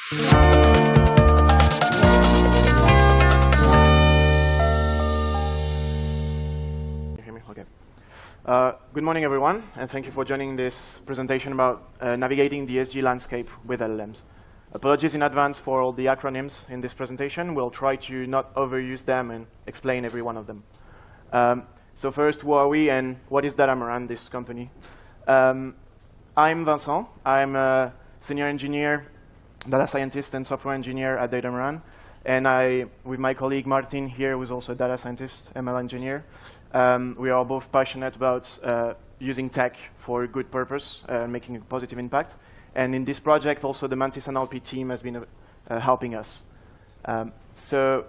Good morning, everyone, and thank you for joining this presentation about navigating the ESG landscape with LLMs. Apologies in advance for all the acronyms in this presentation. We'll try to not overuse them and explain every one of them. So first, who are we and what is Datamaran, this company? I'm Vincent. I'm a senior engineer, data scientist and software engineer at Datamaran. And with my colleague Martin here, who's also a data scientist, ML engineer, we are both passionate about using tech for a good purpose, making a positive impact. And in this project, also the Mantis NLP team has been helping us. So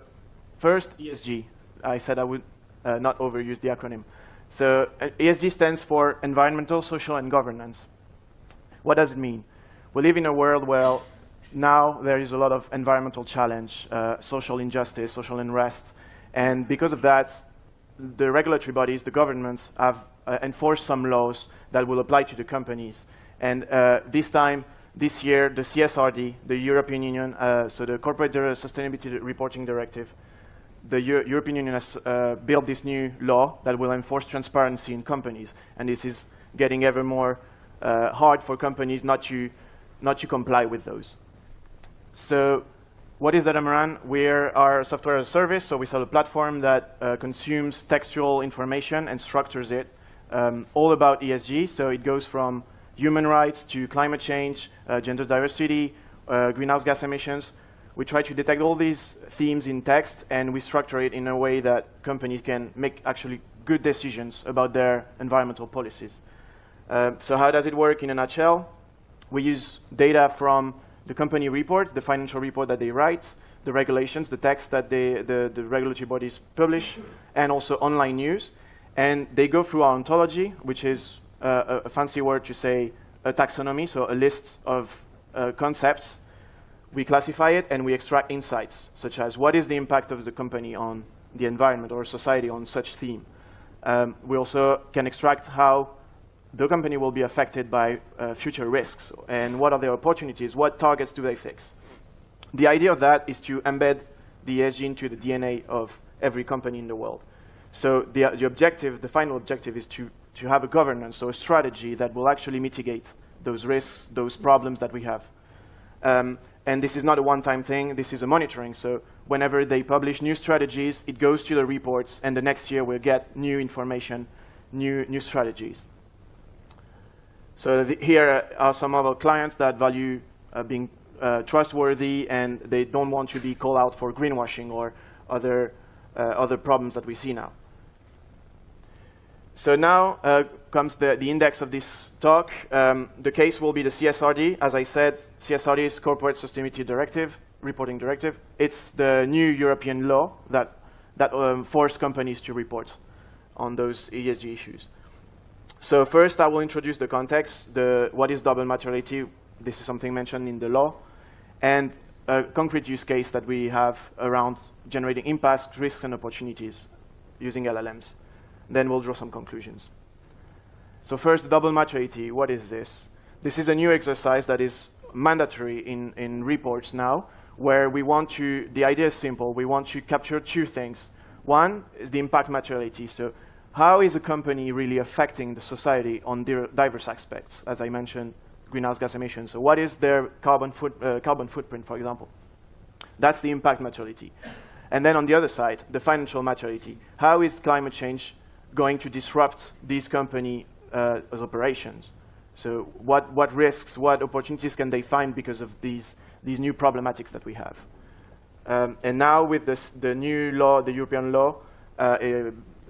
first, ESG. I said I would not overuse the acronym. So ESG stands for environmental, social, and governance. What does it mean? We live in a world where now there is a lot of environmental challenge, social injustice, social unrest. And because of that, the regulatory bodies, the governments, have enforced some laws that will apply to the companies. And this year, the CSRD, the European Union, so the Corporate Sustainability Reporting Directive, the European Union has built this new law that will enforce transparency in companies. And this is getting ever more hard for companies not to comply with those. So what is Datamaran? We are software as a service, so we sell a platform that consumes textual information and structures it, all about ESG. So it goes from human rights to climate change, gender diversity, greenhouse gas emissions. We try to detect all these themes in text, and we structure it in a way that companies can make actually good decisions about their environmental policies. So how does it work in a nutshell? We use data from the company report, the financial report that they write, the regulations, the text that the regulatory bodies publish, and also online news. And they go through our ontology, which is a fancy word to say a taxonomy, so a list of concepts. We classify it and we extract insights, such as what is the impact of the company on the environment or society on such theme. We also can extract how the company will be affected by future risks and what are their opportunities, what targets do they fix. The idea of that is to embed the ESG into the DNA of every company in the world. So the objective, the final objective is to have a governance or a strategy that will actually mitigate those risks, those problems that we have. And this is not a one-time thing, this is a monitoring. So whenever they publish new strategies, it goes to the reports, and the next year we'll get new information, new strategies. So here are some of our clients that value being trustworthy, and they don't want to be called out for greenwashing or other problems that we see now. So now comes the index of this talk. The case will be the CSRD. As I said, CSRD is Corporate Sustainability Directive, Reporting Directive. It's the new European law that force companies to report on those ESG issues. So first, I will introduce the context, what is double materiality. This is something mentioned in the law, and a concrete use case that we have around generating impacts, risks, and opportunities using LLMs. Then we'll draw some conclusions. So first, double materiality. What is this? This is a new exercise that is mandatory in reports now, where the idea is simple. We want to capture two things. One is the impact materiality. So how is a company really affecting the society on diverse aspects? As I mentioned, greenhouse gas emissions. So what is their carbon footprint, for example? That's the impact materiality. And then on the other side, the financial materiality. How is climate change going to disrupt these company as operations? So what risks, what opportunities can they find because of these new problematics that we have? And now with the new law, the European law,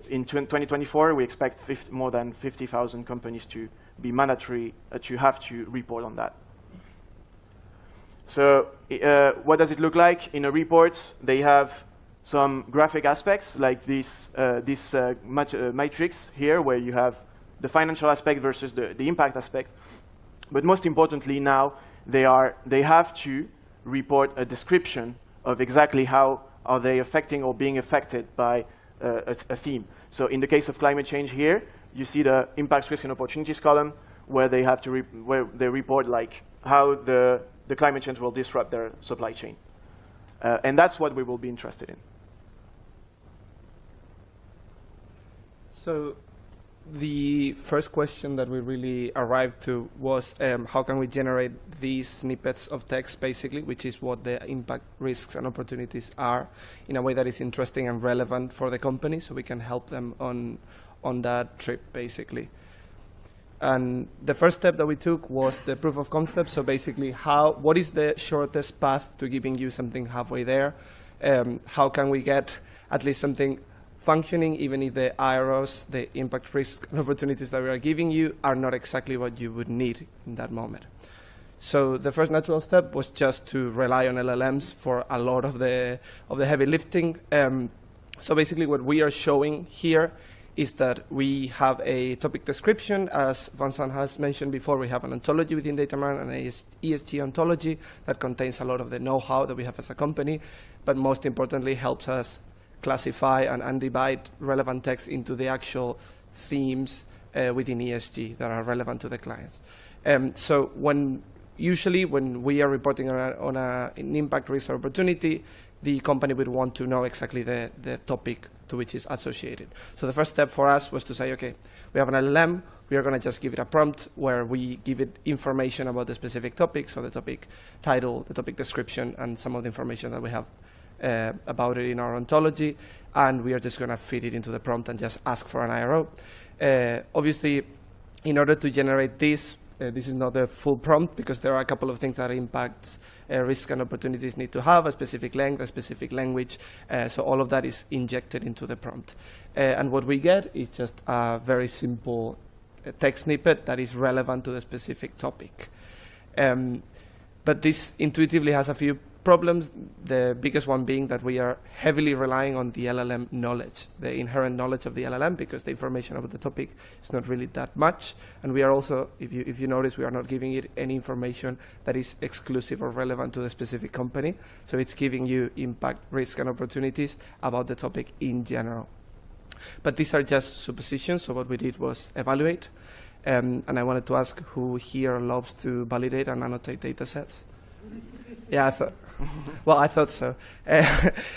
in 2024, we expect more than 50,000 companies to be mandatory to have to report on that. So what does it look like? In a report, they have some graphic aspects like this matrix here, where you have the financial aspect versus the impact aspect. But most importantly now, they have to report a description of exactly how are they affecting or being affected by a theme. So in the case of climate change here, you see the impacts, risks, and opportunities column, where they have to where they report like how the the climate change will disrupt their supply chain. And that's what we will be interested in. So the first question that we really arrived to was how can we generate these snippets of text, basically, which is what the impact, risks, and opportunities are, in a way that is interesting and relevant for the company, so we can help them on that trip, basically. And the first step that we took was the proof of concept. So basically, what is the shortest path to giving you something halfway there? How can we get at least something functioning, even if the IROs, the impact, risk, and opportunities that we are giving you are not exactly what you would need in that moment. So the first natural step was just to rely on LLMs for a lot of the heavy lifting. So basically what we are showing here is that we have a topic description. As Vincent has mentioned before, we have an ontology within Datamart, an ESG ontology that contains a lot of the know-how that we have as a company, but most importantly helps us classify and undivide relevant text into the actual themes within ESG that are relevant to the clients. So usually when we are reporting on an impact, risk, or opportunity, the company would want to know exactly the topic to which is associated. So the first step for us was to say, okay, we have an LLM, we are going to just give it a prompt where we give it information about the specific topic, so the topic title, the topic description, and some of the information that we have about it in our ontology, and we are just going to feed it into the prompt and just ask for an IRO. Obviously, in order to generate this is not the full prompt, because there are a couple of things that impact risk and opportunities need to have, a specific length, a specific language, so all of that is injected into the prompt. And what we get is just a very simple text snippet that is relevant to the specific topic. But this intuitively has a few problems, the biggest one being that we are heavily relying on the LLM knowledge, the inherent knowledge of the LLM, because the information about the topic is not really that much. And we are also, if you notice, we are not giving it any information that is exclusive or relevant to the specific company. So it's giving you impact, risk, and opportunities about the topic in general. But these are just suppositions, so what we did was evaluate. And I wanted to ask who here loves to validate and annotate data sets? Yeah, I thought so.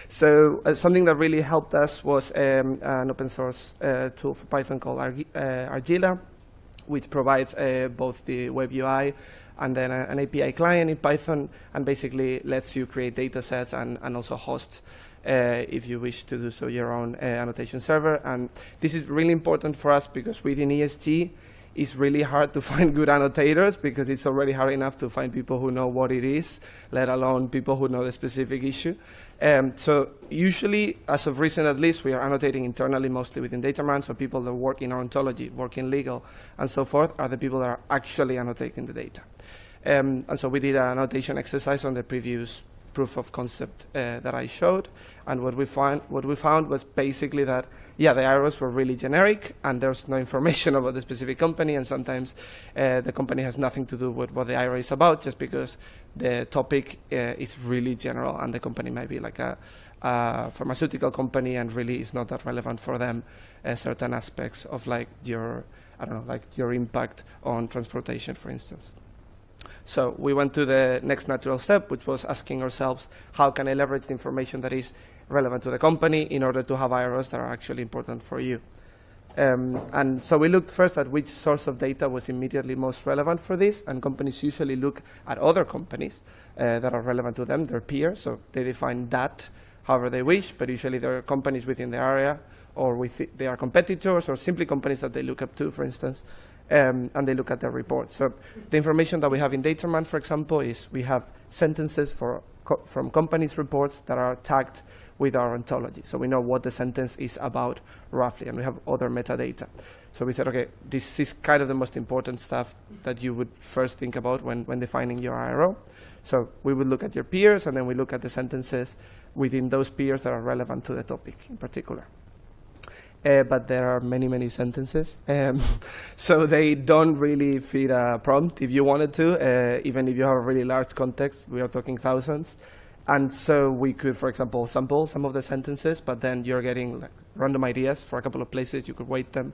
So something that really helped us was an open source tool for Python called Argila, which provides both the web UI and then an API client in Python, and basically lets you create data sets and also host, if you wish to do so, your own annotation server. And this is really important for us because within ESG, it's really hard to find good annotators, because it's already hard enough to find people who know what it is, let alone people who know the specific issue. So usually, as of recent at least, we are annotating internally, mostly within Datamart, so people that work in our ontology, work in legal, and so forth, are the people that are actually annotating the data. And so we did an annotation exercise on the previous proof of concept that I showed, and what we found was basically that, yeah, the arrows were really generic, and there's no information about the specific company, and sometimes the company has nothing to do with what the arrow is about, just because the topic is really general, and the company might be like a pharmaceutical company, and really is not that relevant for them certain aspects of like your impact on transportation, for instance. So we went to the next natural step, which was asking ourselves, how can I leverage the information that is relevant to the company in order to have IROs that are actually important for you? And so we looked first at which source of data was immediately most relevant for this, and companies usually look at other companies that are relevant to them, their peers, so they define that however they wish, but usually there are companies within the area, or they are competitors, or simply companies that they look up to, for instance. And they look at their reports. So the information that we have in Datamart, for example, is we have sentences from companies' reports that are tagged with our ontology. So we know what the sentence is about roughly, and we have other metadata. So we said, okay, this is kind of the most important stuff that you would first think about when defining your IRO. So we would look at your peers, and then we look at the sentences within those peers that are relevant to the topic in particular. But there are many, many sentences. So they don't really fit a prompt if you wanted to, even if you have a really large context. We are talking thousands. And so we could, for example, sample some of the sentences, but then you're getting like random ideas for a couple of places. You could weight them.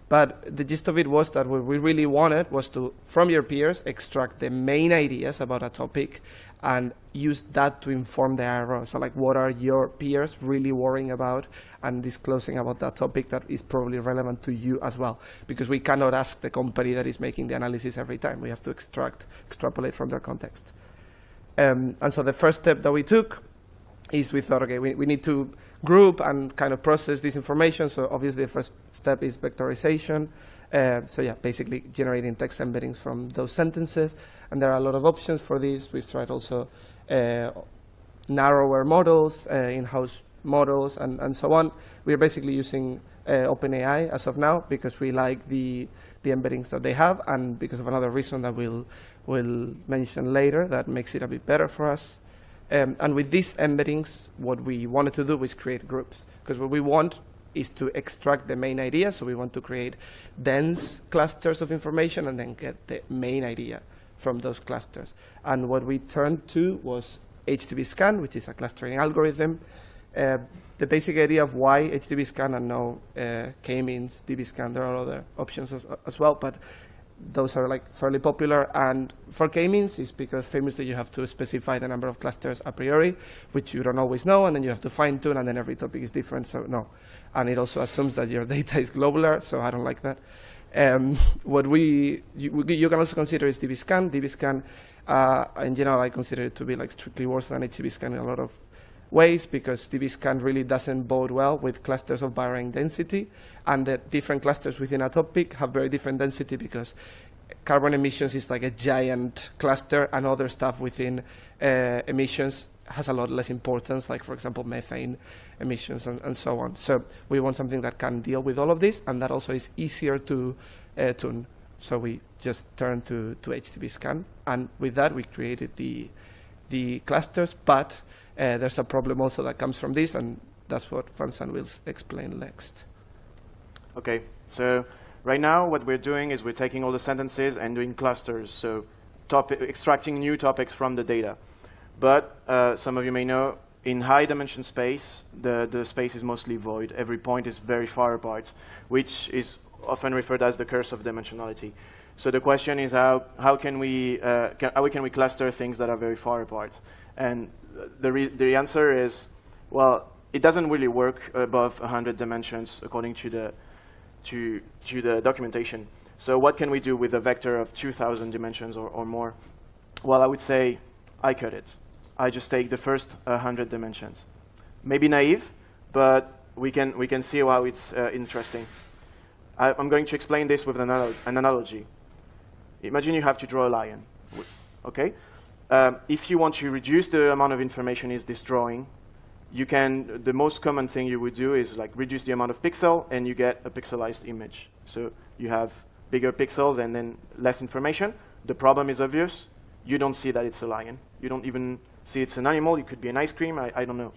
But the gist of it was that what we really wanted was to, from your peers, extract the main ideas about a topic and use that to inform the IRO. So like, what are your peers really worrying about and disclosing about that topic that is probably relevant to you as well? Because we cannot ask the company that is making the analysis every time. We have to extrapolate from their context. And so the first step that we took is we thought, okay, we need to group and kind of process this information. So obviously the first step is vectorization. So yeah, basically generating text embeddings from those sentences. And there are a lot of options for this. We've tried also narrower models, in-house models, and so on. We're basically using OpenAI as of now because we like the embeddings that they have, and because of another reason that we'll mention later that makes it a bit better for us. And with these embeddings, what we wanted to do was create groups, because what we want is to extract the main idea. So we want to create dense clusters of information and then get the main idea from those clusters. And what we turned to was HTB scan, which is a clustering algorithm. The basic idea of why HTB scan and no k-means DB scan, there are other options as well, but those are like fairly popular. And for k-means is because famously you have to specify the number of clusters a priori, which you don't always know, and then you have to fine tune, and then every topic is different, so no. And it also assumes that your data is globular, so I don't like that. What you can also consider is DB scan. DB scan, in general, I consider it to be like strictly worse than HTB scan in a lot of ways, because DB scan really doesn't bode well with clusters of varying density, and the different clusters within a topic have very different density because carbon emissions is like a giant cluster, and other stuff within emissions has a lot less importance, like for example methane emissions and so on. So we want something that can deal with all of this, and that also is easier to tune. So we just turned to HTB scan, and with that we created the clusters, but there's a problem also that comes from this, and that's what Vincent will explain next. Okay, so right now what we're doing is we're taking all the sentences and doing clusters, so extracting new topics from the data. But some of you may know, in high dimension space, the space is mostly void. Every point is very far apart, which is often referred as the curse of dimensionality. So the question is how can we cluster things that are very far apart? And the answer is, well, it doesn't really work above 100 dimensions according to the documentation. So what can we do with a vector of 2,000 dimensions or more? Well, I would say I cut it. I just take the first 100 dimensions. Maybe naive, but we can see how it's interesting. I'm going to explain this with an analogy. Imagine you have to draw a lion, okay? If you want to reduce the amount of information is this drawing, the most common thing you would do is like reduce the amount of pixel, and you get a pixelized image. So you have bigger pixels and then less information. The problem is obvious. You don't see that it's a lion. You don't even see it's an animal. It could be an ice cream. I don't know.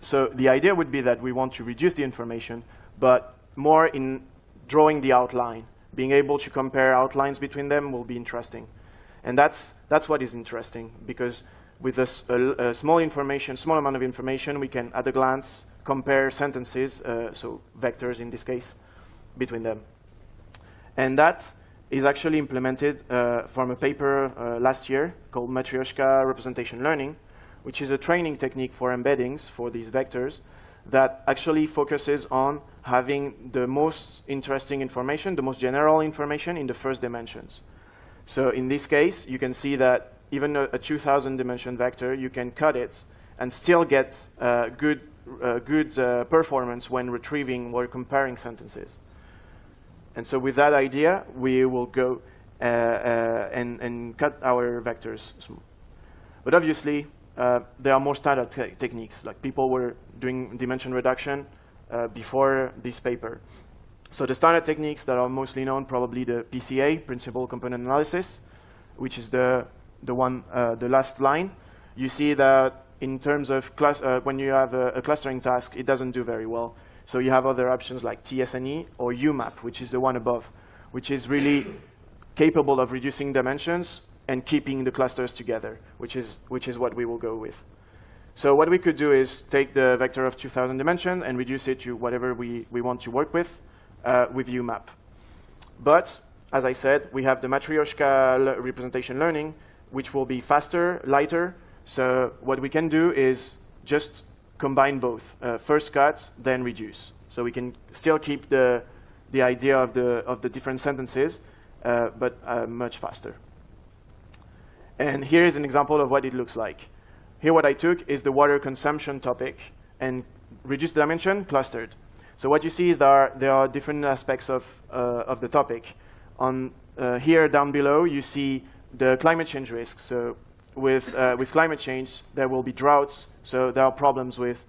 So the idea would be that we want to reduce the information, but more in drawing the outline. Being able to compare outlines between them will be interesting. And that's what is interesting, because with a small amount of information, we can, at a glance, compare sentences, so vectors in this case, between them. And that is actually implemented from a paper last year called matryoshka representation learning, which is a training technique for embeddings for these vectors that actually focuses on having the most interesting information, the most general information in the first dimensions. So in this case, you can see that even a 2,000 dimension vector, you can cut it and still get good performance when retrieving or comparing sentences. And so with that idea, we will go and cut our vectors. But obviously, there are more standard techniques, like people were doing dimension reduction before this paper. So the standard techniques that are mostly known, probably the PCA, Principal Component Analysis, which is the last line. You see that in terms of when you have a clustering task, it doesn't do very well. So you have other options like TSNE or UMAP, which is the one above, which is really capable of reducing dimensions and keeping the clusters together, which is what we will go with. So what we could do is take the vector of 2,000 dimensions and reduce it to whatever we want to work with. with UMAP. But, as I said, we have the matryoshka representation learning, which will be faster, lighter. So what we can do is just combine both. First cut, then reduce. So we can still keep the idea of the different sentences, but much faster. And here is an example of what it looks like. Here what I took is the water consumption topic and reduced the dimension, clustered. So what you see is there are different aspects of the topic. On here down below, you see the climate change risks. So with climate change, there will be droughts, so there are problems with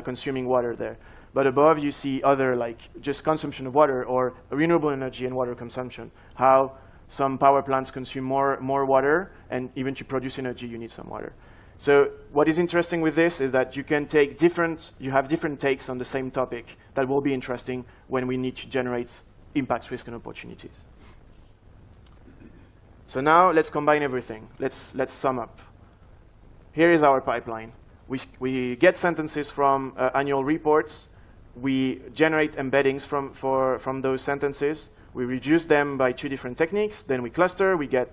consuming water there. But above, you see other, like just consumption of water or renewable energy and water consumption, how some power plants consume more water, and even to produce energy, you need some water. So what is interesting with this is that you can take you have different takes on the same topic that will be interesting when we need to generate impacts, risks, and opportunities. So now let's combine everything. Let's sum up. Here is our pipeline. We get sentences from annual reports. We generate embeddings from those sentences. We reduce them by 2 different techniques. Then we cluster. We get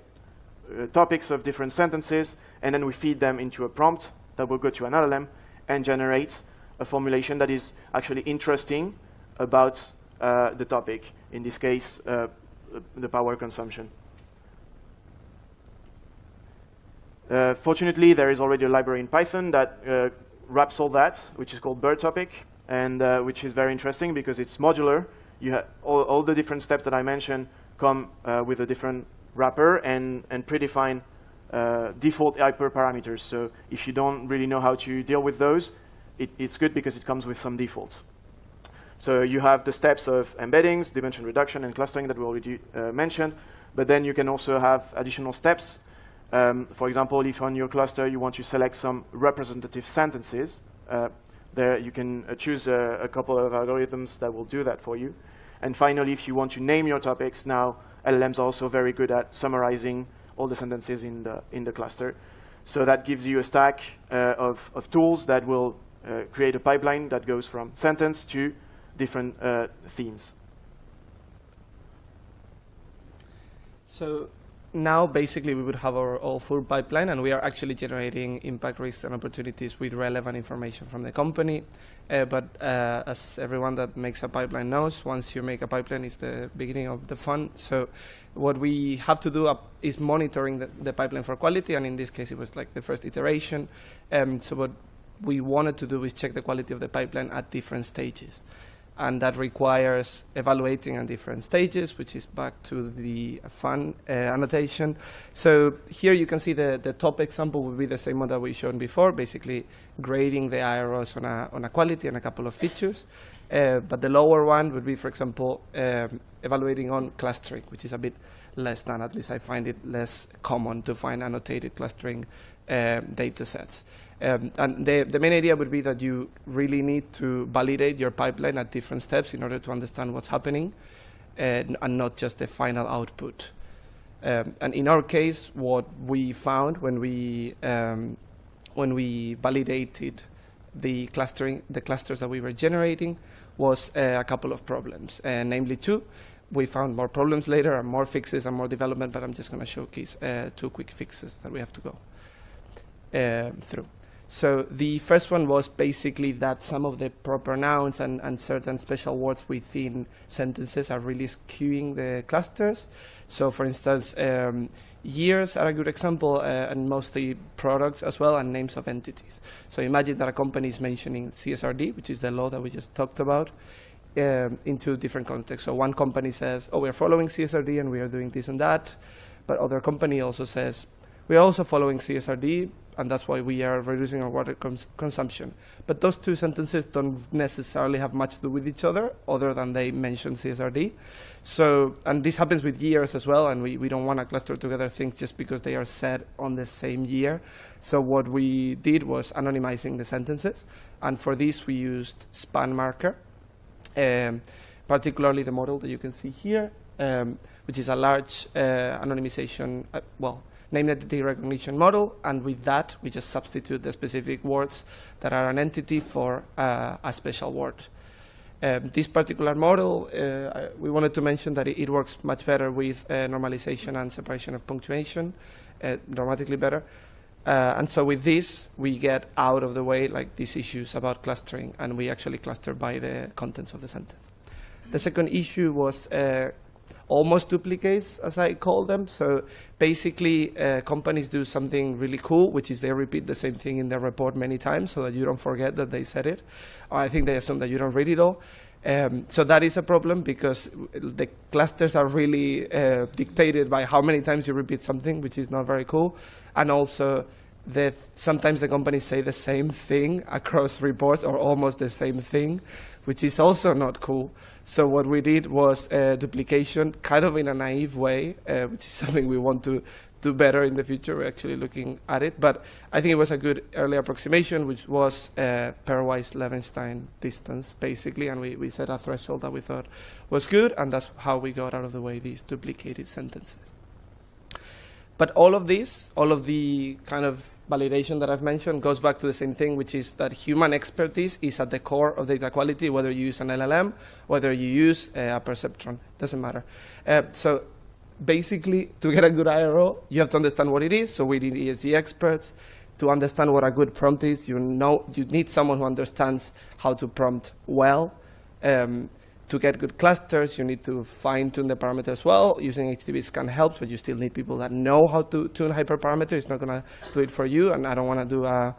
topics of different sentences, and then we feed them into a prompt that will go to an LLM and generate a formulation that is actually interesting about the topic, in this case, the power consumption. Fortunately, there is already a library in Python that wraps all that, which is called bird topic, and which is very interesting because it's modular. You have all the different steps that I mentioned come with a different wrapper and predefined default hyperparameters. So if you don't really know how to deal with those, it's good because it comes with some defaults. So you have the steps of embeddings, dimension reduction, and clustering that we already mentioned. But then you can also have additional steps. For example, if on your cluster you want to select some representative sentences, there you can choose a couple of algorithms that will do that for you. And finally, if you want to name your topics, now LLMs are also very good at summarizing all the sentences in the cluster. So that gives you a stack of tools that will create a pipeline that goes from sentence to different themes. So now, basically, we would have our all full pipeline, and we are actually generating impact, risks, and opportunities with relevant information from the company. But as everyone that makes a pipeline knows, once you make a pipeline, it's the beginning of the fun. So what we have to do is monitoring the pipeline for quality, and in this case, it was like the first iteration. So what we wanted to do is check the quality of the pipeline at different stages. And that requires evaluating at different stages, which is back to the fun annotation. So here you can see the top example would be the same one that we showed before, basically grading the IROs on a quality and a couple of features. But the lower one would be, for example, evaluating on clustering, which is a bit less than, at least I find it less common to find annotated clustering data sets. And the main idea would be that you really need to validate your pipeline at different steps in order to understand what's happening and not just the final output. And in our case, what we found when we validated the clusters that we were generating was a couple of problems, namely 2. We found more problems later and more fixes and more development, but I'm just going to showcase 2 quick fixes that we have to go through. So the first one was basically that some of the proper nouns and certain special words within sentences are really skewing the clusters. So for instance, years are a good example, and mostly products as well, and names of entities. So imagine that a company is mentioning CSRD, which is the law that we just talked about, into different contexts. So one company says, oh, we're following CSRD and we are doing this and that. But other company also says, we are also following CSRD, and that's why we are reducing our water consumption. But those 2 sentences don't necessarily have much to do with each other than they mention CSRD. So, and this happens with years as well, and we don't want to cluster together things just because they are said on the same year. So what we did was anonymizing the sentences, and for this we used span marker, particularly the model that you can see here, which is a large anonymization, name entity recognition model, and with that we just substitute the specific words that are an entity for a special word. This particular model, we wanted to mention that it works much better with normalization and separation of punctuation, dramatically better. And so with this, we get out of the way like these issues about clustering, and we actually cluster by the contents of the sentence. The second issue was almost duplicates, as I call them. So basically, companies do something really cool, which is they repeat the same thing in their report many times so that you don't forget that they said it. Or I think they assume that you don't read it all. So that is a problem because the clusters are really dictated by how many times you repeat something, which is not very cool. And also, sometimes the companies say the same thing across reports or almost the same thing, which is also not cool. So what we did was duplication kind of in a naive way, which is something we want to do better in the future. We're actually looking at it. But I think it was a good early approximation, which was pairwise Levenstein distance, basically. And we set a threshold that we thought was good. And that's how we got out of the way these duplicated sentences. But all of this, all of the kind of validation that I've mentioned goes back to the same thing, which is that human expertise is at the core of data quality, whether you use an LLM, whether you use a perceptron, doesn't matter. So basically, to get a good IRO, you have to understand what it is. So we need ESG experts. To understand what a good prompt is, you need someone who understands how to prompt well. To get good clusters, you need to fine-tune the parameters well. Using HTTP scan helps, but you still need people that know how to tune hyperparameters. It's not going to do it for you, and I don't want to do a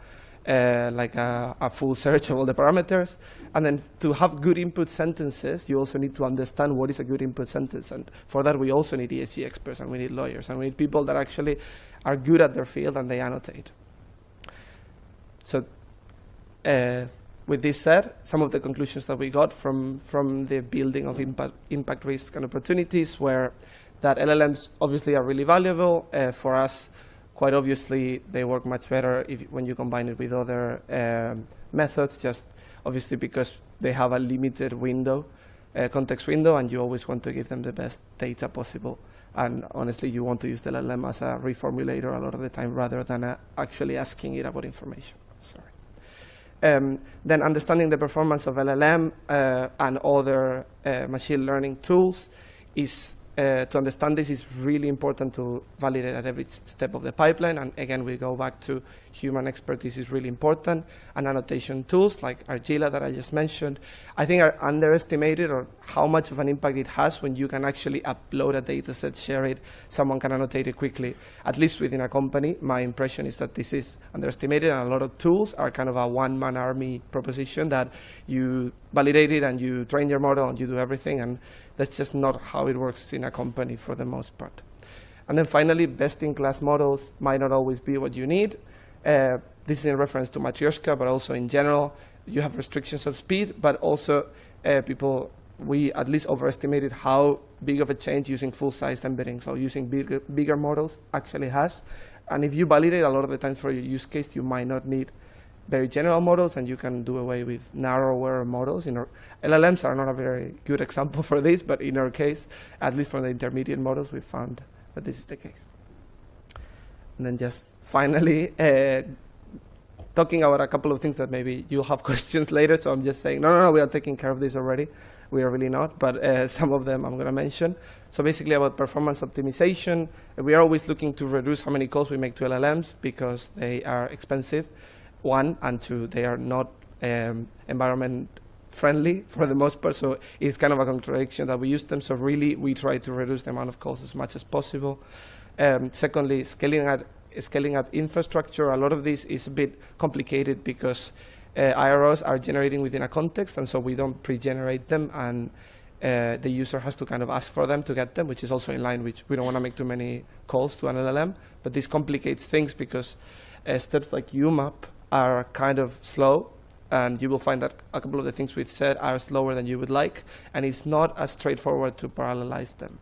full search of all the parameters. And then to have good input sentences, you also need to understand what is a good input sentence. And for that, we also need ESG experts, and we need lawyers, and we need people that actually are good at their field and they annotate. So with this said, some of the conclusions that we got from the building of impact, risk, and opportunities were that LLMs obviously are really valuable. For us, quite obviously, they work much better when you combine it with other methods, just obviously because they have a limited window, context window, and you always want to give them the best data possible. And honestly, you want to use the LLM as a reformulator a lot of the time rather than actually asking it about information. Sorry. Then understanding the performance of LLM and other machine learning tools is, to understand this is really important to validate at every step of the pipeline. And again, we go back to human expertise is really important. And annotation tools like Argila that I just mentioned, I think are underestimated or how much of an impact it has when you can actually upload a data set, share it, someone can annotate it quickly, at least within a company. My impression is that this is underestimated, and a lot of tools are kind of a one-man army proposition that you validate it and you train your model and you do everything, and that's just not how it works in a company for the most part. And then finally, best-in-class models might not always be what you need. This is in reference to matryoshka, but also in general, you have restrictions of speed, but also we at least overestimated how big of a change using full-sized embeddings or using bigger models actually has. And if you validate a lot of the times for your use case, you might not need very general models, and you can do away with narrower models. LLMs are not a very good example for this, but in our case, at least for the intermediate models, we found that this is the case. And then just finally, talking about a couple of things that maybe you'll have questions later, so I'm just saying, no, we are taking care of this already. We are really not, but some of them I'm going to mention. So basically about performance optimization, we are always looking to reduce how many calls we make to LLMs because they are expensive, one, and two, they are not environment friendly for the most part, so it's kind of a contradiction that we use them. So really, we try to reduce the amount of calls as much as possible. Secondly, scaling up infrastructure. A lot of this is a bit complicated because IROs are generating within a context, and so we don't pre-generate them, and the user has to kind of ask for them to get them, which is also in line with we don't want to make too many calls to an LLM. But this complicates things because steps like UMAP are kind of slow, and you will find that a couple of the things we've said are slower than you would like, and it's not as straightforward to parallelize them.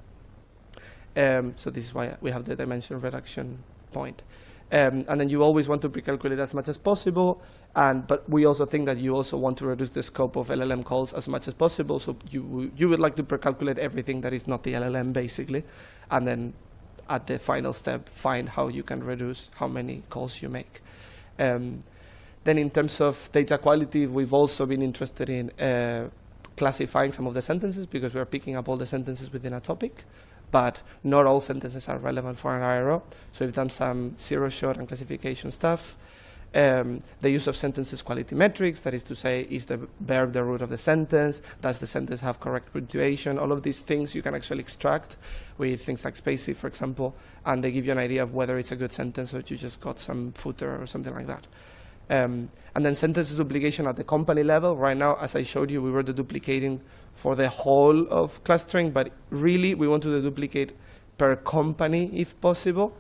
So this is why we have the dimension reduction point. And then you always want to pre-calculate as much as possible, but we also think that you also want to reduce the scope of LLM calls as much as possible, so you would like to pre-calculate everything that is not the LLM, basically, and then at the final step, find how you can reduce how many calls you make. Then in terms of data quality, we've also been interested in classifying some of the sentences because we are picking up all the sentences within a topic, but not all sentences are relevant for an IRO. So we've done some zero-shot and classification stuff. The use of sentences quality metrics, that is to say, is the verb the root of the sentence? Does the sentence have correct punctuation? All of these things you can actually extract with things like Spacey, for example, and they give you an idea of whether it's a good sentence or you just got some footer or something like that. And then sentences duplication at the company level. Right now, as I showed you, we were deduplicating for the whole of clustering, but really we want to deduplicate per company if possible,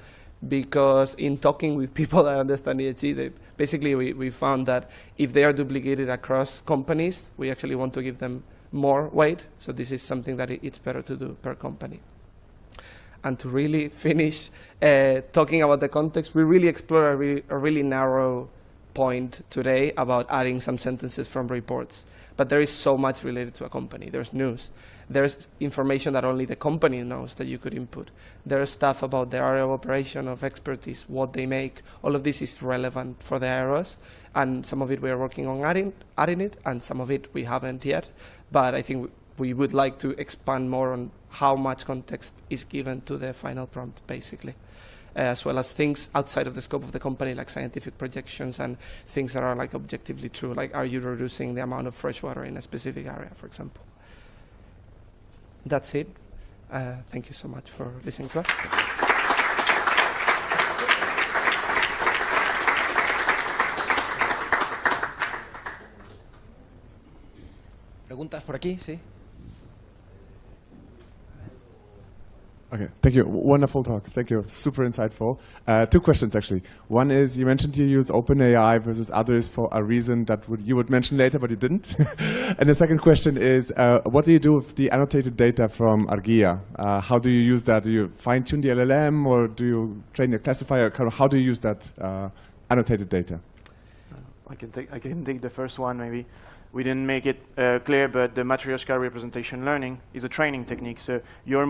because in talking with people that understand ESG, basically we found that if they are duplicated across companies, we actually want to give them more weight. So this is something that it's better to do per company. And to really finish talking about the context, we really explore a really narrow point today about adding some sentences from reports. But there is so much related to a company. There's news. There's information that only the company knows that you could input. There's stuff about the area of operation, of expertise, what they make. All of this is relevant for the IROs, and some of it we are working on adding it, and some of it we haven't yet. But I think we would like to expand more on how much context is given to the final prompt, basically, as well as things outside of the scope of the company, like scientific projections and things that are like objectively true, like are you reducing the amount of fresh water in a specific area, for example. That's it. Thank you so much for listening to us. ¿Preguntas por aquí? Sí. Okay, thank you. Wonderful talk. Thank you. Super insightful. Two questions, actually. One is, you mentioned you use OpenAI versus others for a reason that you would mention later, but you didn't. And the second question is, what do you do with the annotated data from Argia? How do you use that? Do you fine-tune the LLM, or do you train a classifier? How do you use that annotated data? I can take the first one, maybe. We didn't make it clear, but the matryoshka representation learning is a training technique. So your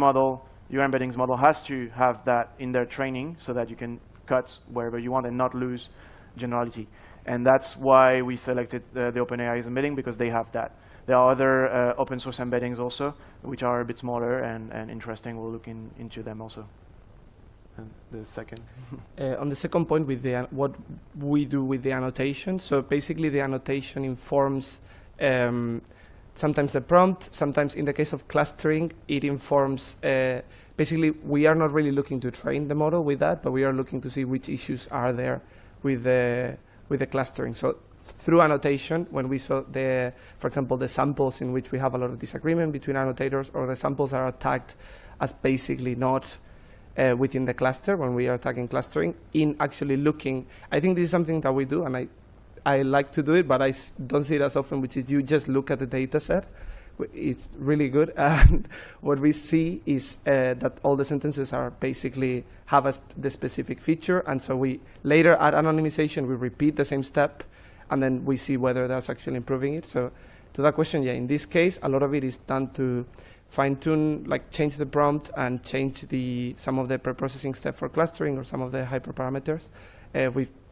embeddings model has to have that in their training so that you can cut wherever you want and not lose generality. And that's why we selected the OpenAI's embedding, because they have that. There are other open source embeddings also, which are a bit smaller and interesting. We'll look into them also. And the second. On the second point, with what we do with the annotation. So basically the annotation informs sometimes the prompt, sometimes in the case of clustering, it informs, basically we are not really looking to train the model with that, but we are looking to see which issues are there with the clustering. So through annotation, when we saw for example, the samples in which we have a lot of disagreement between annotators, or the samples are tagged as basically not within the cluster, when we are tagging clustering, in actually looking, I think this is something that we do, and I like to do it, but I don't see it as often, which is you just look at the data set. It's really good. And what we see is that all the sentences are basically have the specific feature. And so we later at anonymization, we repeat the same step, and then we see whether that's actually improving it. So to that question, yeah, in this case, a lot of it is done to fine-tune, like change the prompt and change some of the pre-processing step for clustering or some of the hyperparameters.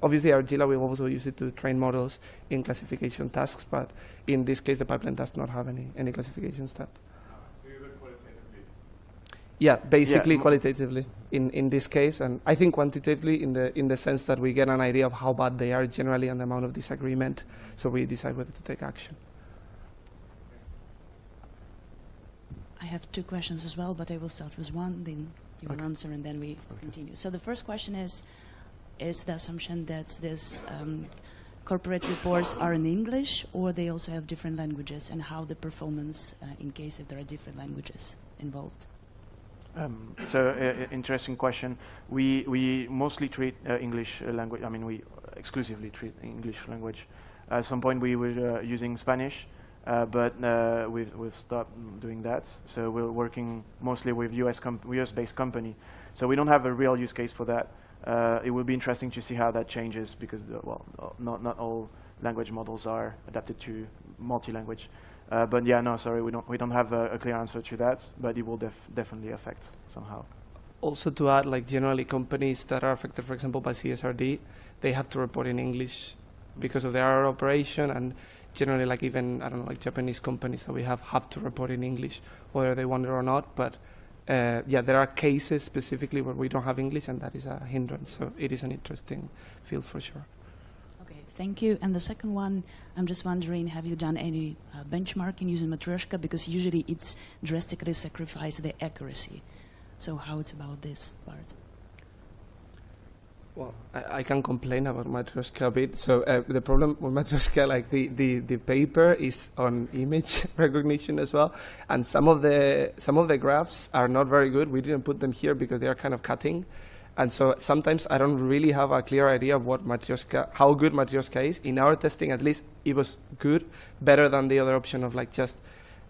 Obviously, Argila, we also use it to train models in classification tasks, but in this case, the pipeline does not have any classification step. So you use it qualitatively? Yeah, basically qualitatively in this case, and I think quantitatively in the sense that we get an idea of how bad they are generally and the amount of disagreement, so we decide whether to take action. I have two questions as well, but I will start with one, then you will answer, and then we continue. So the first question is the assumption that these corporate reports are in English, or they also have different languages, and how the performance in case if there are different languages involved? Interesting question. We mostly treat English language. I mean, we exclusively treat English language. At some point, we were using Spanish, but we've stopped doing that. So we're working mostly with US-based company. So we don't have a real use case for that. It will be interesting to see how that changes, because not all language models are adapted to multi-language. But yeah, no, sorry, we don't have a clear answer to that, but it will definitely affect somehow. Also to add, like generally companies that are affected, for example, by CSRD, they have to report in English because of their operation, and generally, like even, I don't know, like Japanese companies that we have to report in English, whether they want it or not. But yeah, there are cases specifically where we don't have English, and that is a hindrance. So it is an interesting field for sure. Okay, thank you. And the second one, I'm just wondering, have you done any benchmarking using matryoshka? Because usually it's drastically sacrifice the accuracy. So how it's about this part? Well, I can complain about matryoshka a bit. So the problem with matryoshka, like the paper is on image recognition as well, and some of the graphs are not very good. We didn't put them here because they are kind of cutting, and so sometimes I don't really have a clear idea of what matryoshka, how good matryoshka is. In our testing, at least, it was good, better than the other option of like just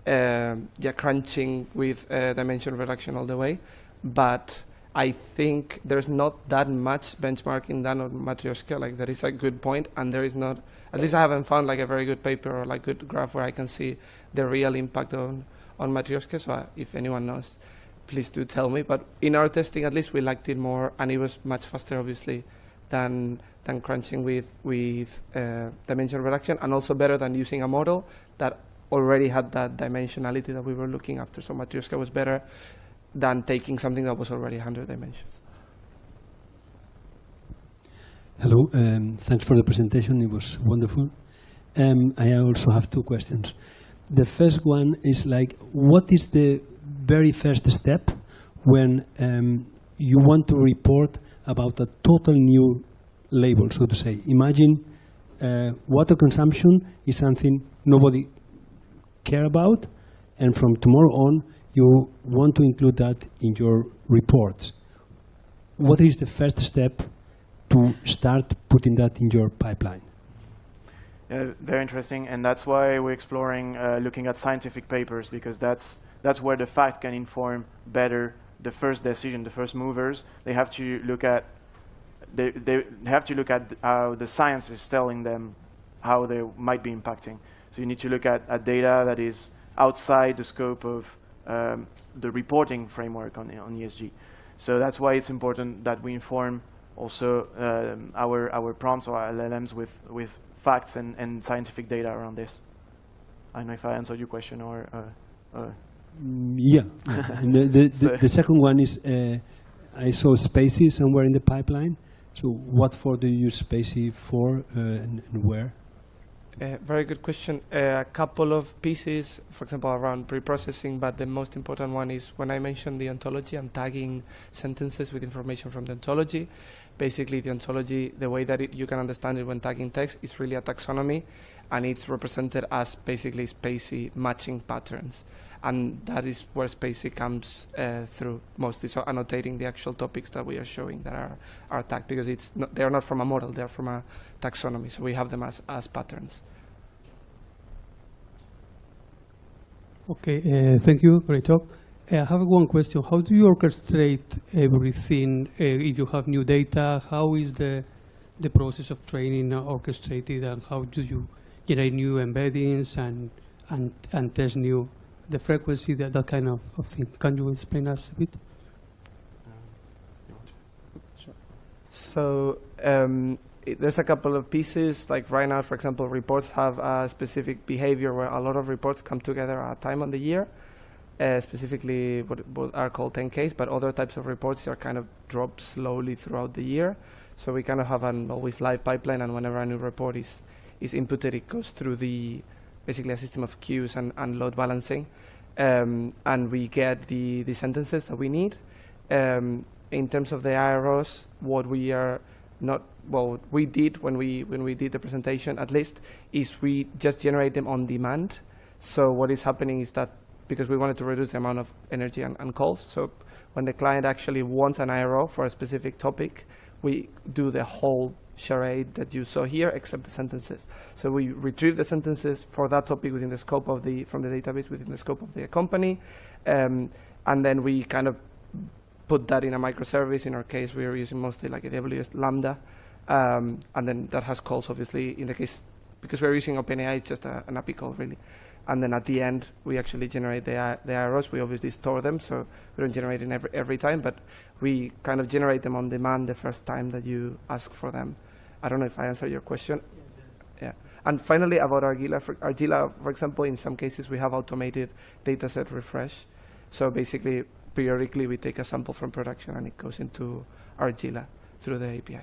crunching with dimension reduction all the way, but I think there's not that much benchmarking done on matryoshka. Like that is a good point, and there is not. At least I haven't found like a very good paper or like good graph where I can see the real impact on matryoshka. So if anyone knows, please do tell me. But in our testing, at least we liked it more, and it was much faster, obviously, than crunching with dimension reduction, and also better than using a model that already had that dimensionality that we were looking after. So matryoshka was better than taking something that was already 100 dimensions. Hello, thanks for the presentation, it was wonderful. I also have two questions. The first one is like, what is the very first step when you want to report about a total new label, so to say? Imagine water consumption is something nobody care about, and from tomorrow on, you want to include that in your reports. What is the first step to start putting that in your pipeline? Very interesting, and that's why we're exploring looking at scientific papers, because that's where the fact can inform better the first decision, the first movers. They have to look at how the science is telling them how they might be impacting. So you need to look at data that is outside the scope of the reporting framework on ESG. So that's why it's important that we inform also our prompts or our LLMs with facts and scientific data around this. I don't know if I answered your question or yeah. And the second one is, I saw Spacey somewhere in the pipeline. So what for do you use Spacey for and where? Very good question. A couple of pieces, for example, around pre-processing, but the most important one is when I mentioned the ontology, I'm tagging sentences with information from the ontology. Basically, the ontology, the way that you can understand it when tagging text, is really a taxonomy, and it's represented as basically Spacey matching patterns. And that is where Spacey comes through mostly, so annotating the actual topics that we are showing that are tagged, because they are not from a model, they are from a taxonomy, so we have them as patterns. Okay, thank you, great talk. I have one question. How do you orchestrate everything if you have new data? How is the process of training orchestrated, and how do you generate new embeddings and test the frequency, that kind of thing? Can you explain us a bit? So there's a couple of pieces. Like right now, for example, reports have a specific behavior where a lot of reports come together at a time on the year, specifically what are called 10Ks, but other types of reports are kind of drop slowly throughout the year. So we kind of have an always live pipeline, and whenever a new report is inputted, it goes through basically a system of queues and load balancing, and we get the sentences that we need. In terms of the IROs, what we did when we did the presentation, at least, is we just generate them on demand. So what is happening is that, because we wanted to reduce the amount of energy and calls, so when the client actually wants an IRO for a specific topic, we do the whole charade that you saw here, except the sentences. So we retrieve the sentences for that topic within the scope of from the database within the scope of the company, and then we kind of put that in a microservice. In our case, we are using mostly like AWS Lambda, and then that has calls, obviously, in the case, because we're using OpenAI, it's just an API call, really. And then at the end, we actually generate the IROs. We obviously store them, so we don't generate them every time, but we kind of generate them on demand the first time that you ask for them. I don't know if I answered your question. Yeah. And finally, about Argila, for example, in some cases we have automated dataset refresh. So basically, periodically we take a sample from production and it goes into Argila through the API.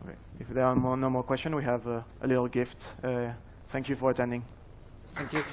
Okay. If there are no more questions, we have a little gift. Thank you for attending. Thank you.